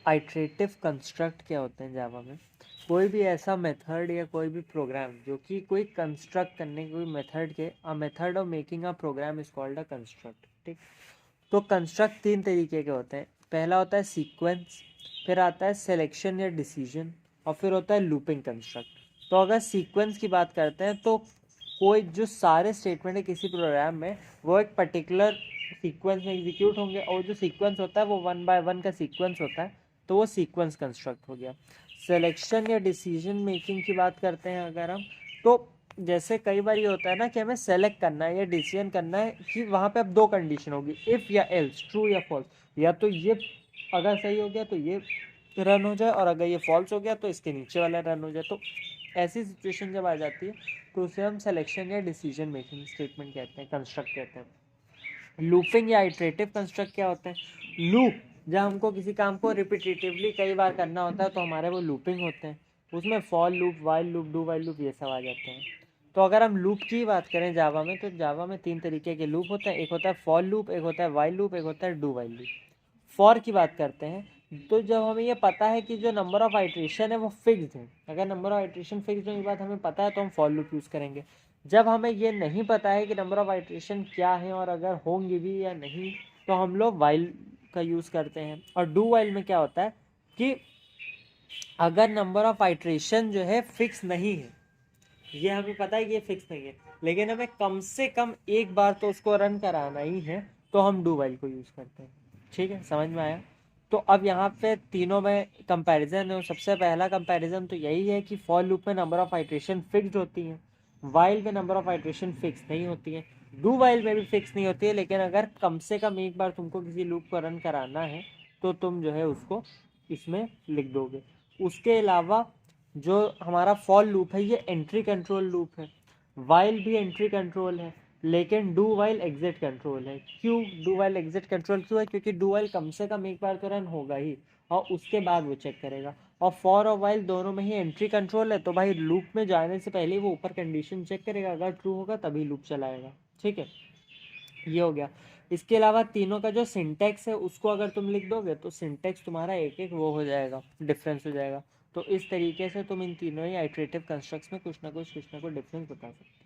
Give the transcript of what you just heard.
Iterative construct क्या होते हैं जावा में? कोई भी ऐसा मेथड या कोई भी प्रोग्राम जो कि कोई कंस्ट्रक्ट करने की कोई मेथड के, a method of making a program is called a construct. ठीक, तो कंस्ट्रक्ट तीन तरीके के होते हैं। पहला होता है सीक्वेंस, फिर आता है सिलेक्शन या डिसीजन, और फिर होता है लूपिंग कंस्ट्रक्ट। तो अगर सीक्वेंस की बात करते हैं तो कोई जो सारे स्टेटमेंट है किसी प्रोग्राम में वो एक पर्टिकुलर सीक्वेंस में एग्जीक्यूट होंगे, और जो सीक्वेंस होता है वो 1 बाय 1 का सीक्वेंस होता है, तो वो सीक्वेंस कंस्ट्रक्ट हो गया। सिलेक्शन या डिसीजन मेकिंग की बात करते हैं अगर हम, तो जैसे कई बार ये होता है ना कि हमें सेलेक्ट करना है या डिसीजन करना है कि वहाँ पे अब दो कंडीशन होगी, इफ़ या एल्स, ट्रू या फॉल्स। या तो ये अगर सही हो गया तो ये रन हो जाए, और अगर ये फॉल्स हो गया तो इसके नीचे वाला रन हो जाए। तो ऐसी सिचुएशन जब आ जाती है तो उसे हम सिलेक्शन या डिसीजन मेकिंग स्टेटमेंट कहते हैं, कंस्ट्रक्ट कहते हैं। लूपिंग या आइटरेटिव कंस्ट्रक्ट क्या होते हैं? लूप, जब हमको किसी काम को रिपीटेटिवली कई बार करना होता है तो हमारे वो लूपिंग होते हैं। उसमें for loop, while loop, do while loop, ये सब आ जाते हैं। तो अगर हम लूप की बात करें जावा में, तो जावा में तीन तरीके के लूप होते हैं। एक होता है फॉर लूप, एक होता है वाइल लूप, एक होता है डू वाइल लूप। फॉर की बात करते हैं तो जब हमें ये पता है कि जो नंबर ऑफ आइट्रेशन है वो फिक्स्ड है, अगर नंबर ऑफ आइट्रेशन फिक्स्ड होने की बात हमें पता है तो हम फॉर लूप यूज़ करेंगे। जब हमें ये नहीं पता है कि नंबर ऑफ आइट्रेशन क्या है और अगर होंगी भी या नहीं, तो हम लोग वाइल का यूज़ करते हैं। और डू वाइल में क्या होता है कि अगर नंबर ऑफ आइट्रेशन जो है फिक्स नहीं है, ये हमें पता है कि ये फिक्स नहीं है, लेकिन हमें कम से कम एक बार तो उसको रन कराना ही है, तो हम डू वाइल को यूज़ करते हैं। ठीक है, समझ में आया? तो अब यहाँ पे तीनों में कंपैरिजन है। सबसे पहला कंपैरिजन तो यही है कि फॉर लूप में नंबर ऑफ आइट्रेशन फिक्स्ड होती हैं, वाइल में नंबर ऑफ आइट्रेशन फिक्स नहीं होती है। डू वाइल में भी फिक्स नहीं होती है, लेकिन अगर कम से कम एक बार तुमको किसी लूप को रन कराना है तो तुम जो है उसको इसमें लिख दोगे। उसके अलावा जो हमारा फॉर लूप है ये एंट्री कंट्रोल लूप है। वाइल भी एंट्री कंट्रोल है, लेकिन डू वाइल एग्जिट कंट्रोल है। क्यों डू वाइल एग्जिट कंट्रोल क्यों है? क्योंकि डू वाइल कम से कम एक बार तो रन होगा ही, और उसके बाद वो चेक करेगा। और फॉर और वाइल दोनों में ही एंट्री कंट्रोल है, तो भाई लूप में जाने से पहले वो ऊपर कंडीशन चेक करेगा, अगर ट्रू होगा तभी लूप चलाएगा। ठीक है, ये हो गया। इसके अलावा तीनों का जो सिंटेक्स है उसको अगर तुम लिख दोगे तो सिंटेक्स तुम्हारा एक एक वो हो जाएगा, डिफरेंस हो जाएगा। तो इस तरीके से तुम इन तीनों ही आइटरेटिव कंस्ट्रक्ट्स में कुछ ना कुछ डिफरेंस बता सकते हो।